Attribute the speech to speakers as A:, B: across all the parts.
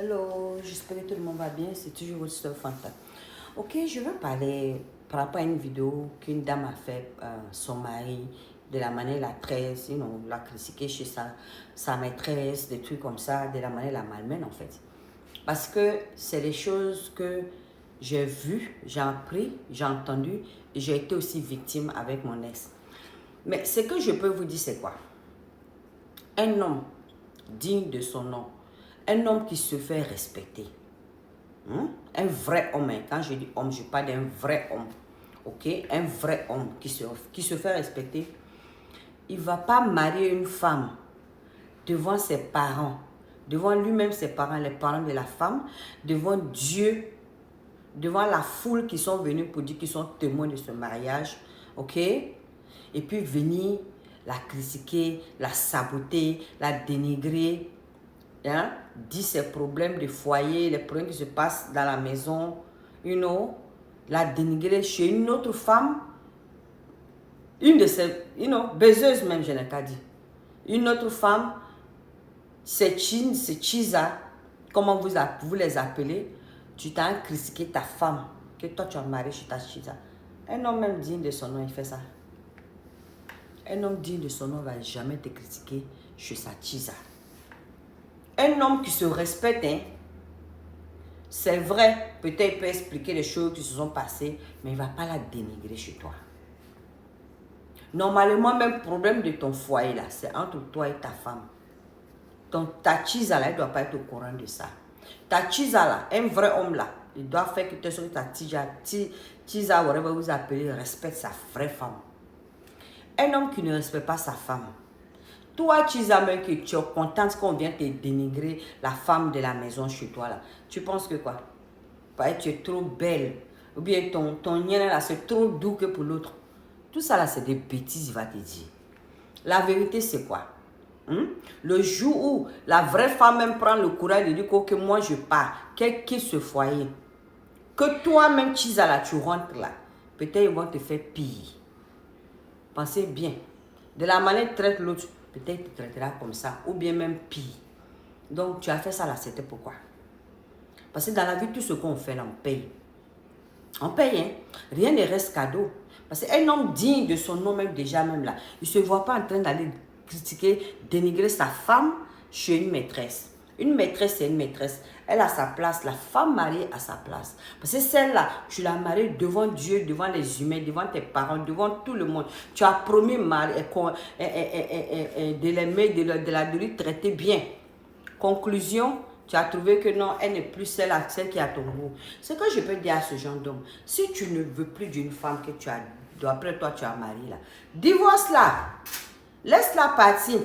A: Hello, j'espère que tout le monde va bien. C'est toujours votre soeur Fanta. Ok, je vais parler par rapport à une vidéo qu'une dame a fait son mari, de la manière la traite, l'a critiqué chez sa maîtresse, des trucs comme ça, de la manière la malmène en fait. Parce que c'est des choses que j'ai vues, j'ai appris, j'ai entendu et j'ai été aussi victime avec mon ex. Mais ce que je peux vous dire, c'est quoi? Un homme digne de son nom, un homme qui se fait respecter, un vrai homme, hein. Quand je dis homme, je parle d'un vrai homme, ok? Un vrai homme qui se fait respecter. Il ne va pas marier une femme devant ses parents, devant lui-même ses parents, les parents de la femme, devant Dieu, devant la foule qui sont venus pour dire qu'ils sont témoins de ce mariage, ok? Et puis venir la critiquer, la saboter, la dénigrer, hein? Dire ses problèmes de foyer, les problèmes qui se passent dans la maison, la dénigrer chez une autre femme, une de ces, baiseuse même, je n'ai pas dit. Une autre femme, c'est Chiza, comment vous les appelez, tu t'as critiqué ta femme, que toi tu as marié chez ta Chiza. Un homme même digne de son nom, il fait ça. Un homme digne de son nom ne va jamais te critiquer chez sa Chiza. Un homme qui se respecte, hein, c'est vrai, peut-être il peut expliquer les choses qui se sont passées, mais il ne va pas la dénigrer chez toi. Normalement, même problème de ton foyer, là, c'est entre toi et ta femme. Ta Chiza, là, elle ne doit pas être au courant de ça. Ta Chiza, là, un vrai homme, là, il doit faire que ta Chiza, whatever vous appelez, respecte sa vraie femme. Un homme qui ne respecte pas sa femme, toi, Chiza, même que tu es contente qu'on vienne te dénigrer la femme de la maison chez toi, là, tu penses que quoi? Tu es trop belle. Ou bien ton nien là, c'est trop doux que pour l'autre. Tout ça là, c'est des bêtises, il va te dire. La vérité, c'est quoi? Le jour où la vraie femme même prend le courage de dire que moi je pars, qu'elle quitte ce foyer, que toi-même, Chiza, là, tu rentres là, peut-être ils vont te faire pire. Pensez bien. De la manière traite l'autre, peut-être tu traiteras comme ça, ou bien même pire. Donc, tu as fait ça là, c'était pourquoi? Parce que dans la vie, tout ce qu'on fait là, on paye. On paye, hein? Rien ne reste cadeau. Parce qu'un homme digne de son nom, même déjà, même là, il ne se voit pas en train d'aller critiquer, dénigrer sa femme chez une maîtresse. Une maîtresse, c'est une maîtresse. Elle a sa place. La femme mariée a sa place. Parce que celle-là, tu l'as mariée devant Dieu, devant les humains, devant tes parents, devant tout le monde. Tu as promis de l'aimer, de la lui traiter bien. Conclusion, tu as trouvé que non, elle n'est plus celle qui est à ton goût. Ce que je peux dire à ce genre d'homme, si tu ne veux plus d'une femme que tu as, après toi tu as marié là, divorce-la, laisse-la partir.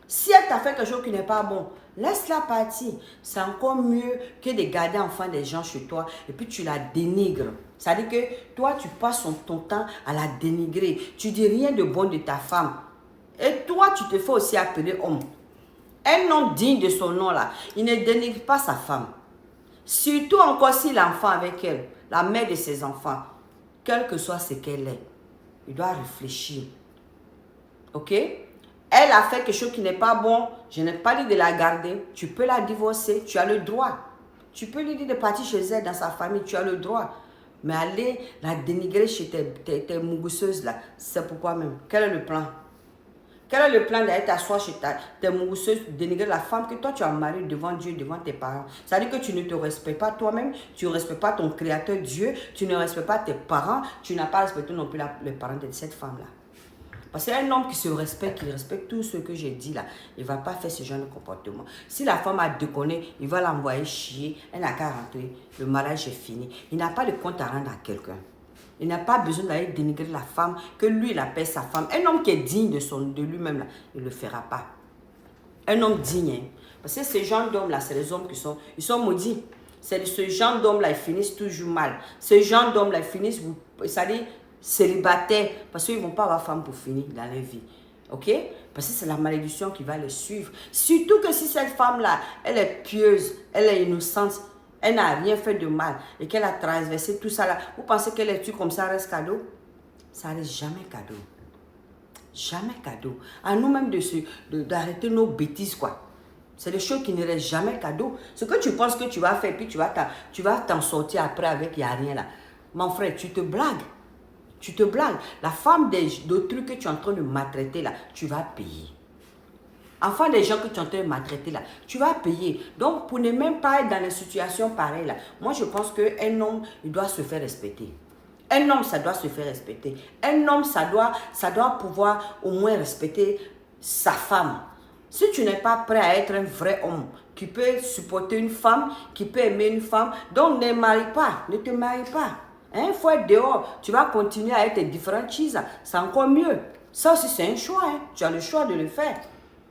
A: Si elle t'a fait quelque chose qui n'est pas bon, laisse-la partir. C'est encore mieux que de garder enfant des gens chez toi et puis tu la dénigres. Ça veut dire que toi, tu passes ton temps à la dénigrer. Tu dis rien de bon de ta femme. Et toi, tu te fais aussi appeler homme. Un homme digne de son nom là, il ne dénigre pas sa femme. Surtout encore si l'enfant avec elle, la mère de ses enfants, quel que soit ce qu'elle est, il doit réfléchir. Ok? Elle a fait quelque chose qui n'est pas bon, je n'ai pas dit de la garder, tu peux la divorcer, tu as le droit. Tu peux lui dire de partir chez elle, dans sa famille, tu as le droit. Mais aller la dénigrer chez tes mougousseuses là, c'est pourquoi même. Quel est le plan? Quel est le plan d'aller t'asseoir chez tes mousseuses, dénigrer la femme que toi tu as mariée devant Dieu, devant tes parents? Ça veut dire que tu ne te respectes pas toi-même, tu ne respectes pas ton créateur Dieu, tu ne respectes pas tes parents, tu n'as pas respecté non plus les parents de cette femme-là. Parce qu'un homme qui se respecte, qui respecte tout ce que j'ai dit là, il ne va pas faire ce genre de comportement. Si la femme a déconné, il va l'envoyer chier, elle n'a qu'à rentrer, le mariage est fini. Il n'a pas de compte à rendre à quelqu'un. Il n'a pas besoin d'aller dénigrer la femme, que lui, il appelle sa femme. Un homme qui est digne de lui-même, là, il ne le fera pas. Un homme digne. Hein. Parce que ces gens d'hommes-là, c'est les hommes ils sont maudits. C'est ce genre d'hommes-là, ils finissent toujours mal. Ces gens d'hommes-là, ils finissent, c'est-à-dire célibataires, parce qu'ils ne vont pas avoir femme pour finir dans leur vie. Ok? Parce que c'est la malédiction qui va les suivre. Surtout que si cette femme-là, elle est pieuse, elle est innocente, elle n'a rien fait de mal et qu'elle a traversé tout ça là. Vous pensez qu'elle est tue comme ça reste cadeau? Ça reste jamais cadeau. Jamais cadeau. À nous-mêmes d'arrêter nos bêtises quoi. C'est des choses qui ne restent jamais cadeau. Ce que tu penses que tu vas faire, puis tu vas t'en sortir après avec il n'y a rien là. Mon frère, tu te blagues. Tu te blagues. La femme d'autrui que tu es en train de maltraiter là, tu vas payer. Enfin, des gens que tu es en train de maltraiter là, tu vas payer. Donc, pour ne même pas être dans des situations pareilles là, moi je pense qu'un homme, il doit se faire respecter. Un homme, ça doit se faire respecter. Un homme, ça doit pouvoir au moins respecter sa femme. Si tu n'es pas prêt à être un vrai homme, qui peut supporter une femme, qui peut aimer une femme, donc ne marie pas, ne te marie pas. Il faut être dehors, tu vas continuer à être différentes choses, c'est encore mieux. Ça aussi c'est un choix, hein. Tu as le choix de le faire.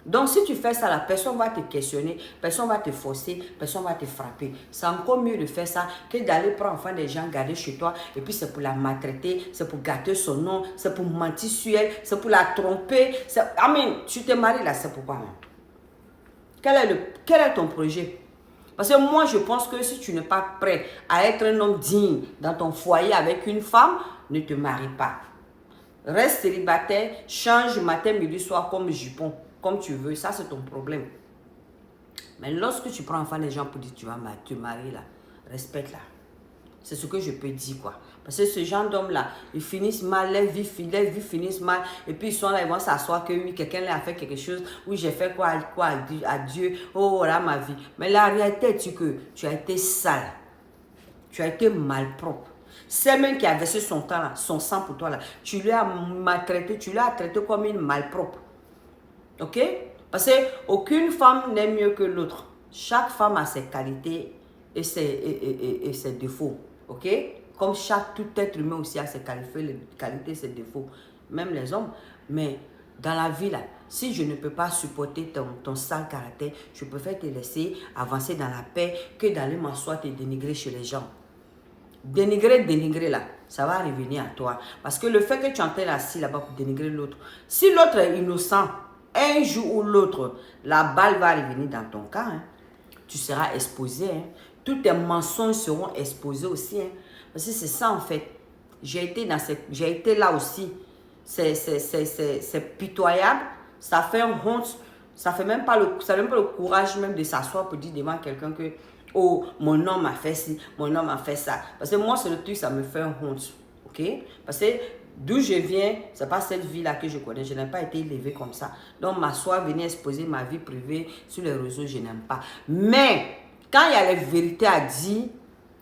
A: Donc si tu fais ça, la personne va te questionner, personne va te forcer, personne va te frapper. C'est encore mieux de faire ça que d'aller prendre enfin des gens garder chez toi et puis c'est pour la maltraiter, c'est pour gâter son nom, c'est pour mentir sur elle, c'est pour la tromper. Amen, tu te maries là, c'est pourquoi même. Quel est ton projet? Parce que moi je pense que si tu n'es pas prêt à être un homme digne dans ton foyer avec une femme, ne te marie pas. Reste célibataire, change matin, midi, soir comme jupon. Comme tu veux, ça c'est ton problème. Mais lorsque tu prends enfin les gens pour dire tu vas te marier là, respecte-la. C'est ce que je peux dire quoi. Parce que ce genre d'hommes là, ils finissent mal, les vies finissent mal. Et puis ils sont là, ils vont s'asseoir que oui, quelqu'un leur a fait quelque chose. Oui, j'ai fait quoi à Dieu. Oh, voilà ma vie. Mais la réalité c'est que tu as été sale. Tu as été malpropre. C'est même qui a versé son temps là, son sang pour toi là. Tu lui as maltraité, tu l'as traité comme une malpropre. Ok? Parce qu'aucune femme n'est mieux que l'autre. Chaque femme a ses qualités et ses défauts. Ok? Comme tout être humain aussi a ses qualités et ses défauts. Même les hommes. Mais dans la vie, là, si je ne peux pas supporter ton sale caractère, je préfère te laisser avancer dans la paix que d'aller m'asseoir et dénigrer chez les gens. Dénigrer là, ça va revenir à toi. Parce que le fait que tu entres assis là-bas pour dénigrer l'autre, si l'autre est innocent, un jour ou l'autre, la balle va revenir dans ton cas. Hein. Tu seras exposé. Hein. Tous tes mensonges seront exposés aussi. Hein. Parce que c'est ça en fait. J'ai été là aussi. C'est pitoyable. Ça fait honte. Ça fait même pas le courage même de s'asseoir pour dire devant quelqu'un que oh, mon homme a fait ci, mon homme a fait ça. Parce que moi, c'est le truc, ça me fait honte. Ok? Parce que d'où je viens, ce n'est pas cette vie-là que je connais. Je n'ai pas été élevée comme ça. Donc, m'asseoir, venir exposer ma vie privée sur les réseaux, je n'aime pas. Mais, quand il y a les vérités à dire,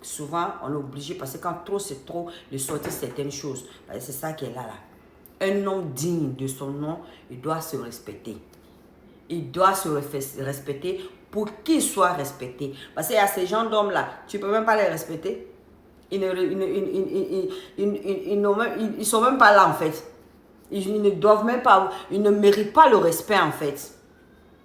A: souvent, on est obligé, parce que quand trop, c'est trop, de sortir certaines choses. C'est ça qui est là. Un homme digne de son nom, il doit se respecter. Il doit se respecter pour qu'il soit respecté. Parce qu'il y a ces gens d'hommes-là, tu ne peux même pas les respecter. Ils ne sont même pas là en fait. Ils ne doivent même pas, ils ne méritent pas le respect en fait.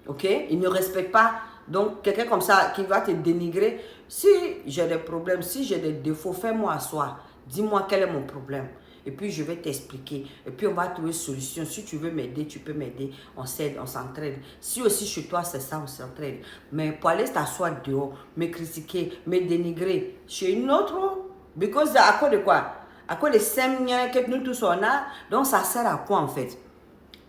A: Ok? Ils ne respectent pas. Donc, quelqu'un comme ça qui va te dénigrer, si j'ai des problèmes, si j'ai des défauts, fais-moi asseoir. Dis-moi quel est mon problème. Et puis, je vais t'expliquer. Et puis, on va trouver une solution. Si tu veux m'aider, tu peux m'aider. On s'aide, on s'entraide. Si aussi chez toi, c'est ça, on s'entraide. Mais pour aller t'asseoir dehors, me critiquer, me dénigrer chez une autre, because à cause de quoi? À cause des 5 millions que nous tous on a, donc ça sert à quoi en fait?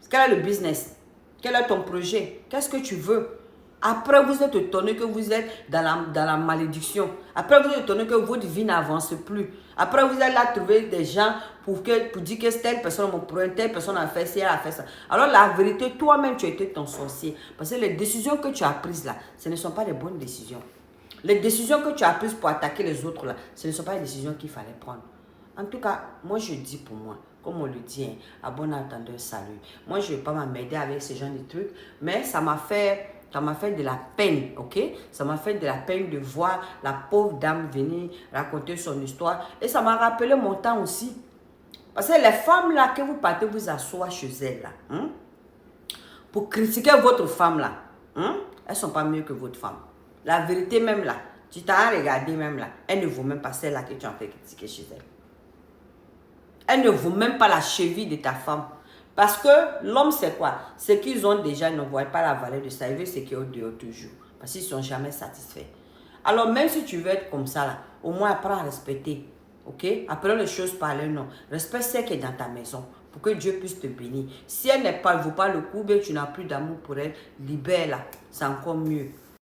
A: Quel est le business? Quel est ton projet? Qu'est-ce que tu veux? Après, vous êtes étonné que vous êtes dans la malédiction. Après, vous êtes étonné que votre vie n'avance plus. Après, vous allez là trouver des gens pour dire que telle personne mon problème, telle personne a fait ça, elle a fait ça. Alors, la vérité, toi-même, tu as été ton sorcier. Parce que les décisions que tu as prises là, ce ne sont pas les bonnes décisions. Les décisions que tu as prises pour attaquer les autres là, ce ne sont pas les décisions qu'il fallait prendre. En tout cas, moi, je dis pour moi, comme on le dit, hein, à bon entendeur, salut. Moi, je ne vais pas m'aider avec ce genre de trucs, mais ça m'a fait de la peine, ok? Ça m'a fait de la peine de voir la pauvre dame venir raconter son histoire. Et ça m'a rappelé mon temps aussi. Parce que les femmes là, que vous partez vous asseoir chez elles là, hein, pour critiquer votre femme là, hein, elles ne sont pas mieux que votre femme. La vérité même là, tu t'as regardé même là, elle ne vaut même pas celle là que tu as fait critiquer chez elle. Elle ne vaut même pas la cheville de ta femme. Parce que l'homme, c'est quoi? C'est qu'ils ont déjà, ils ne voient pas la valeur de ça. Ils veulent ce qui est au dehors toujours. Parce qu'ils ne sont jamais satisfaits. Alors, même si tu veux être comme ça, là, au moins apprends à respecter. Ok? Apprenons les choses par leur nom. Respecte ce qui est dans ta maison. pour que Dieu puisse te bénir. Si elle n'est pas, vaut pas le coup, bien tu n'as plus d'amour pour elle, libère-la. C'est encore mieux.